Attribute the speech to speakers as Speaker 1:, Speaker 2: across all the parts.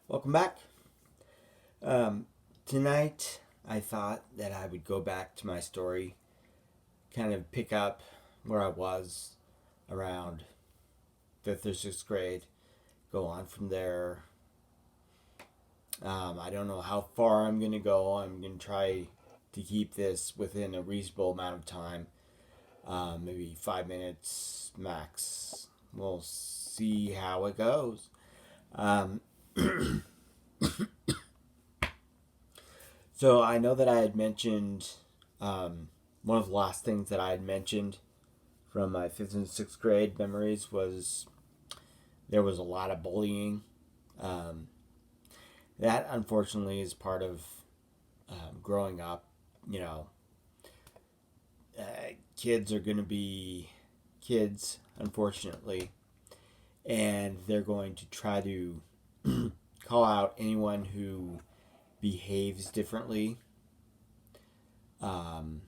Speaker 1: Welcome back. Um, Tonight, I thought that I would go back to my story, kind of pick up where I was around fifth or sixth grade, go on from there. I don't know how far I'm going to go. I'm going to try to keep this within a reasonable amount of time, maybe 5 minutes max. We'll see how it goes. Um, So I know that I had mentioned one of the last things that I had mentioned from my fifth and sixth grade memories was there was a lot of bullying. Um, that unfortunately is part of growing up. You know, kids are going to be kids, unfortunately, and they're going to try to call out anyone who behaves differently. Um,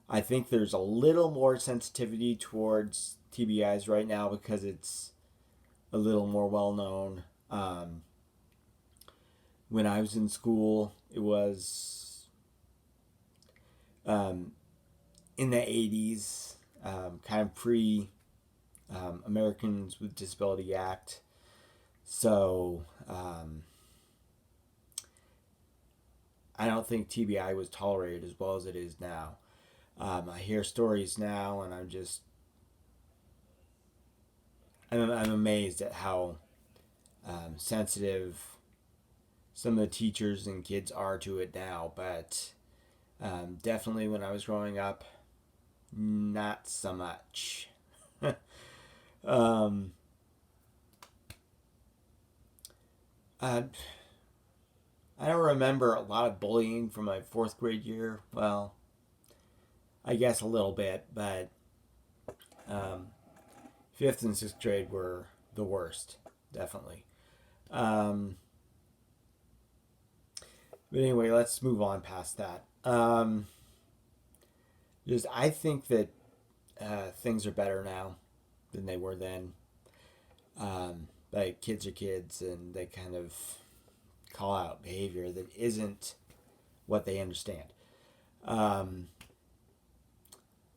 Speaker 1: I think there's a little more sensitivity towards TBIs right now because it's a little more well known. When I was in school, it was um, in the 80s, kind of pre Americans with Disability Act. So I don't think TBI was tolerated as well as it is now. I hear stories now, and I'm amazed at how sensitive some of the teachers and kids are to it now. But definitely when I was growing up, not so much. um, uh, I don't remember a lot of bullying from my fourth grade year. Well, I guess a little bit, but um, fifth and sixth grade were the worst, definitely. Um, but anyway, let's move on past that. Just I think that things are better now than they were then. Like kids are kids, and they kind of call out behavior that isn't what they understand. Um,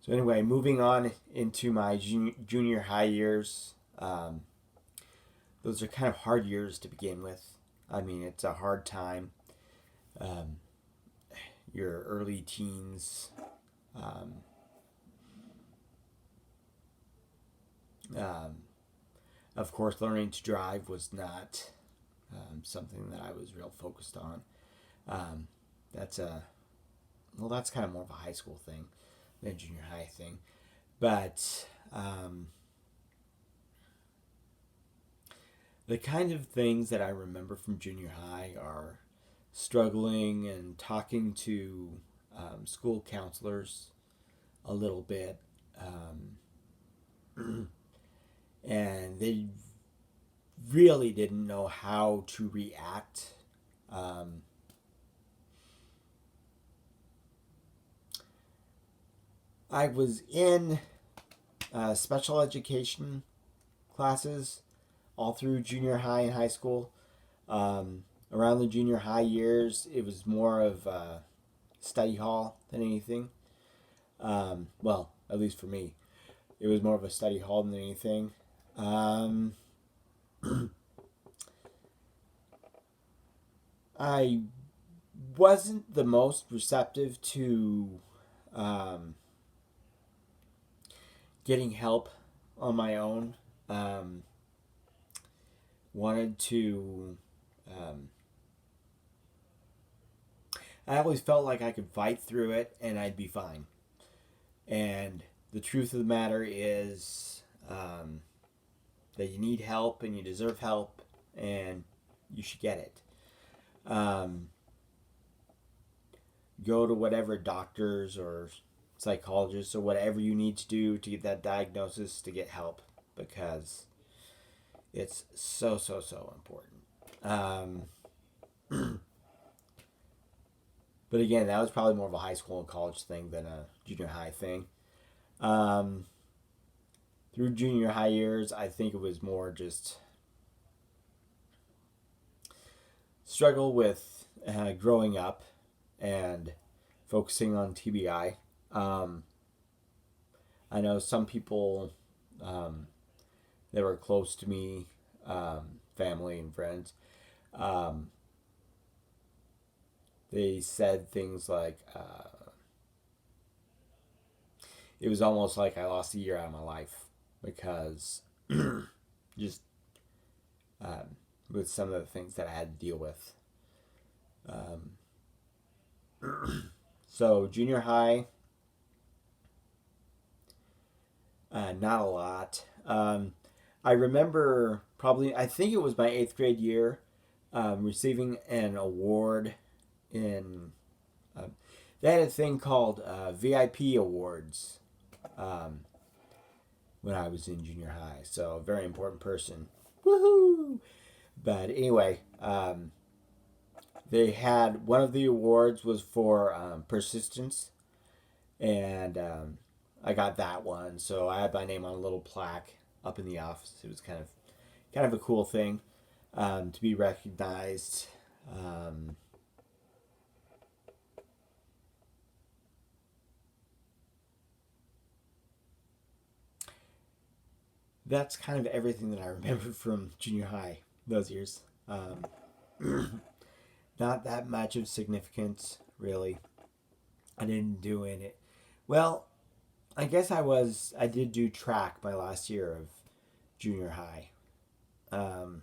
Speaker 1: so anyway, moving on into my junior high years. Those are kind of hard years to begin with. I mean, it's a hard time. Um, your early teens. Um, um, of course, learning to drive was not something that I was real focused on. Um, that's a that's kind of more of a high school thing than a junior high thing. But the kind of things that I remember from junior high are struggling and talking to school counselors a little bit. And they really didn't know how to react. Um, I was in special education classes all through junior high and high school. Around the junior high years, it was more of a study hall than anything. Well, at least for me, it was more of a study hall than anything. Um, I wasn't the most receptive to um, getting help on my own. Um, Wanted to. Um, I always felt like I could fight through it and I'd be fine. And the truth of the matter is that you need help and you deserve help and you should get it. Um, Go to whatever doctors or psychologists or whatever you need to do to get that diagnosis to get help because it's so important. But again, that was probably more of a high school and college thing than a junior high thing. Um, Through junior high years, I think it was more just struggle with growing up and focusing on TBI. I know some people that were close to me, family and friends, um, they said things like it was almost like I lost a year out of my life because just with some of the things that I had to deal with. Um, so junior high, not a lot. I remember probably, I think it was my eighth grade year, receiving an award in. Uh, they had a thing called VIP awards um, when I was in junior high. So a very important person. Woohoo! But anyway, they had one of the awards was for persistence, and I got that one. So I had my name on a little plaque up in the office. It was kind of a cool thing to be recognized. Um, that's kind of everything that I remember from junior high those years. Not that much of significance, really. I didn't do it. Well, I guess I did do track my last year of junior high. Um,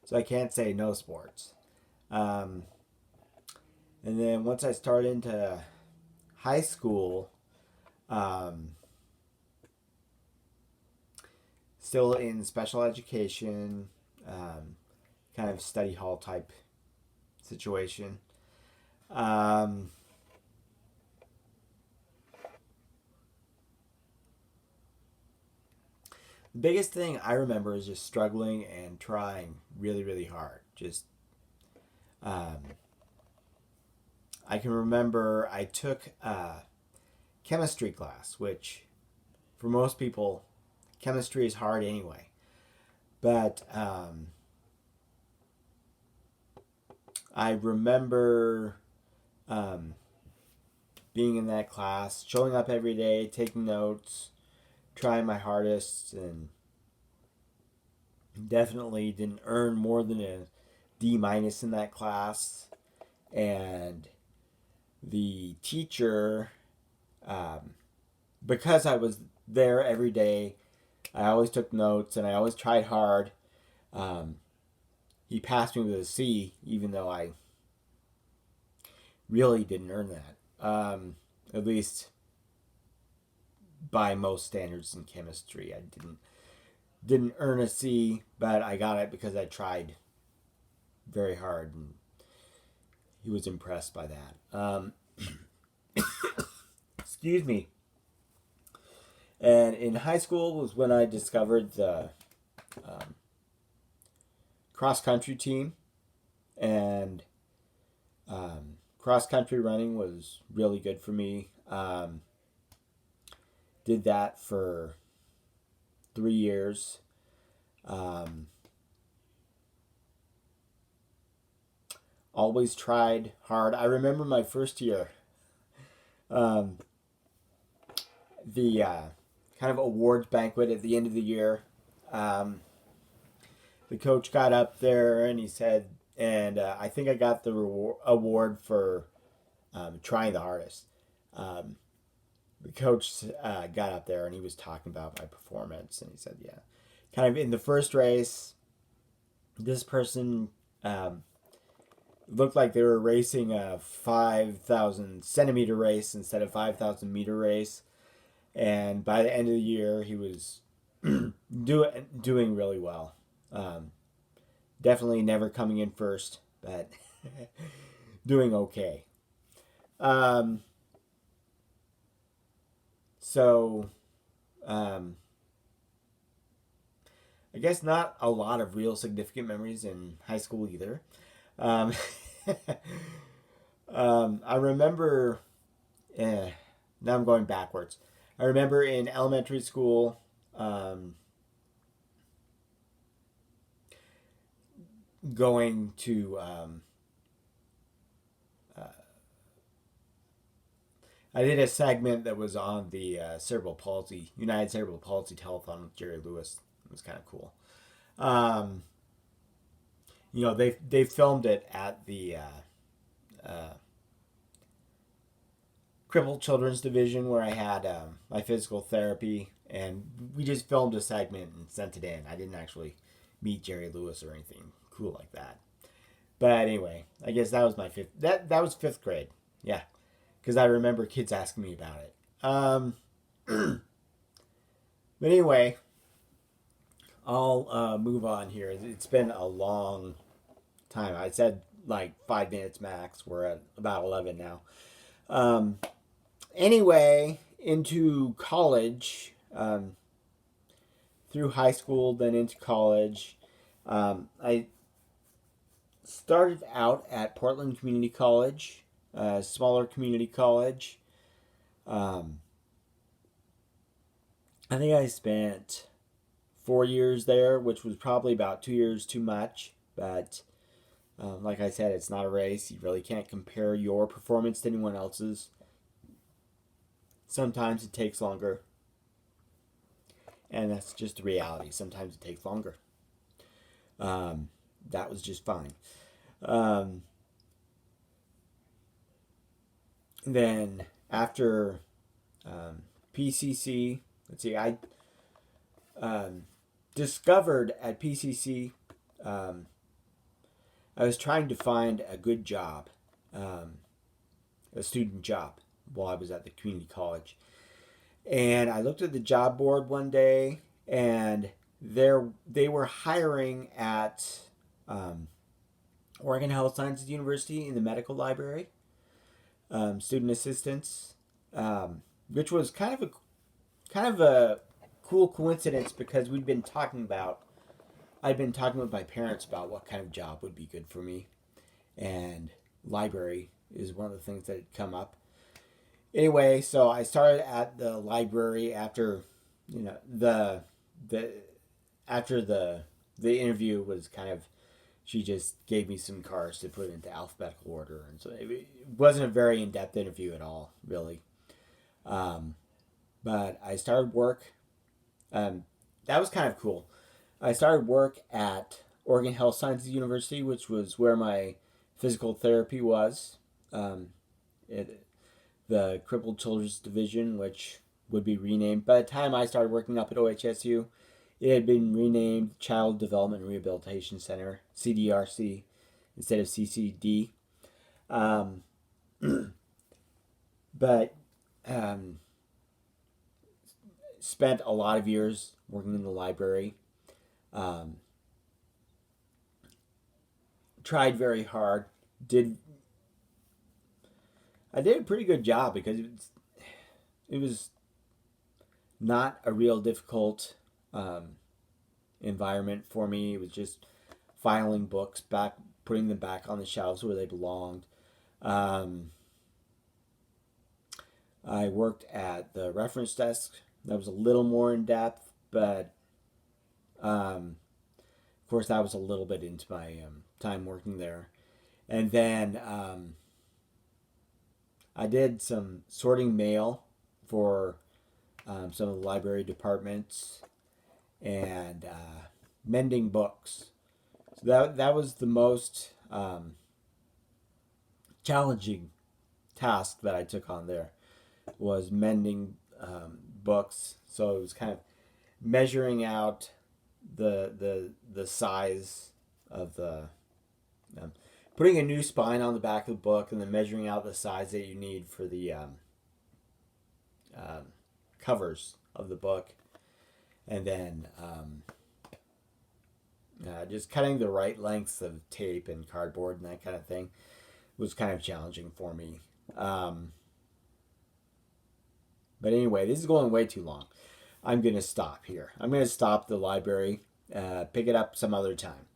Speaker 1: so I can't say no sports. Um, and then once I started into high school, um, still in special education, kind of study hall type situation. Um, the biggest thing I remember is just struggling and trying really, really hard. Just, um, I can remember I took a chemistry class, which for most people, chemistry is hard anyway. But I remember um, being in that class, showing up every day, taking notes, trying my hardest, and definitely didn't earn more than a D minus in that class. And the teacher, um, because I was there every day, I always took notes and I always tried hard. Um, he passed me with a C, even though I really didn't earn that. At least by most standards in chemistry, I didn't earn a C, but I got it because I tried very hard, and he was impressed by that. Excuse me. And in high school was when I discovered the um, cross country team, and cross country running was really good for me. Did that for 3 years. Um, always tried hard. I remember my first year, um, the kind of awards banquet at the end of the year. Um, the coach got up there and he said, and I think I got the award for trying the hardest. Um, the coach got up there and he was talking about my performance, and he said, yeah, kind of in the first race, this person looked like they were racing a 5,000 centimeter race instead of 5,000 meter race. And by the end of the year, he was doing really well. Definitely never coming in first, but doing okay. Um, so, um, I guess not a lot of real significant memories in high school either. Um, I remember, now I'm going backwards. I remember in elementary school, going to I did a segment that was on the cerebral palsy, United Cerebral Palsy Telethon with Jerry Lewis. It was kind of cool. Um, they filmed it at the Crippled Children's Division where I had my physical therapy, and we just filmed a segment and sent it in. I didn't actually meet Jerry Lewis or anything cool like that. But anyway, I guess that was my fifth. That was fifth grade. Yeah, because I remember kids asking me about it. But anyway, I'll move on here. It's been a long time. I said like 5 minutes max. We're at about 11 now. Anyway, into college, through high school, then into college. I started out at Portland Community College, a smaller community college. I think I spent 4 years there, which was probably about 2 years too much. But like I said, it's not a race. You really can't compare your performance to anyone else's. Sometimes it takes longer. And that's just the reality. Sometimes it takes longer. That was just fine. Then after PCC, let's see, I discovered at PCC, I was trying to find a good job, a student job, while I was at the community college. And I looked at the job board one day, and they were hiring at Oregon Health Sciences University in the medical library, student assistants, which was kind of a cool coincidence because I'd been talking with my parents about what kind of job would be good for me, and library is one of the things that had come up. Anyway, so I started at the library after, the interview was kind of, she just gave me some cards to put into alphabetical order, and so it wasn't a very in-depth interview at all, really. But I started work. That was kind of cool. I started work at Oregon Health Sciences University, which was where my physical therapy was. The Crippled Children's Division, which would be renamed. By the time I started working up at OHSU, it had been renamed Child Development and Rehabilitation Center, CDRC, instead of CCD. But spent a lot of years working in the library. Tried very hard. I did a pretty good job because it was not a real difficult environment for me. It was just filing books back, putting them back on the shelves where they belonged. I worked at the reference desk. That was a little more in depth, but of course that was a little bit into my time working there. And then I did some sorting mail for some of the library departments and mending books. So that was the most challenging task that I took on there, was mending books. So it was kind of measuring out the size of the putting a new spine on the back of the book, and then measuring out the size that you need for the covers of the book, and then just cutting the right lengths of tape and cardboard and that kind of thing was kind of challenging for me. But anyway, this is going way too long. I'm going to stop here. I'm going to stop the library, pick it up some other time.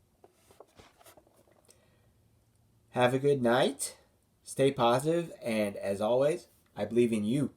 Speaker 1: Have a good night, stay positive, and as always, I believe in you.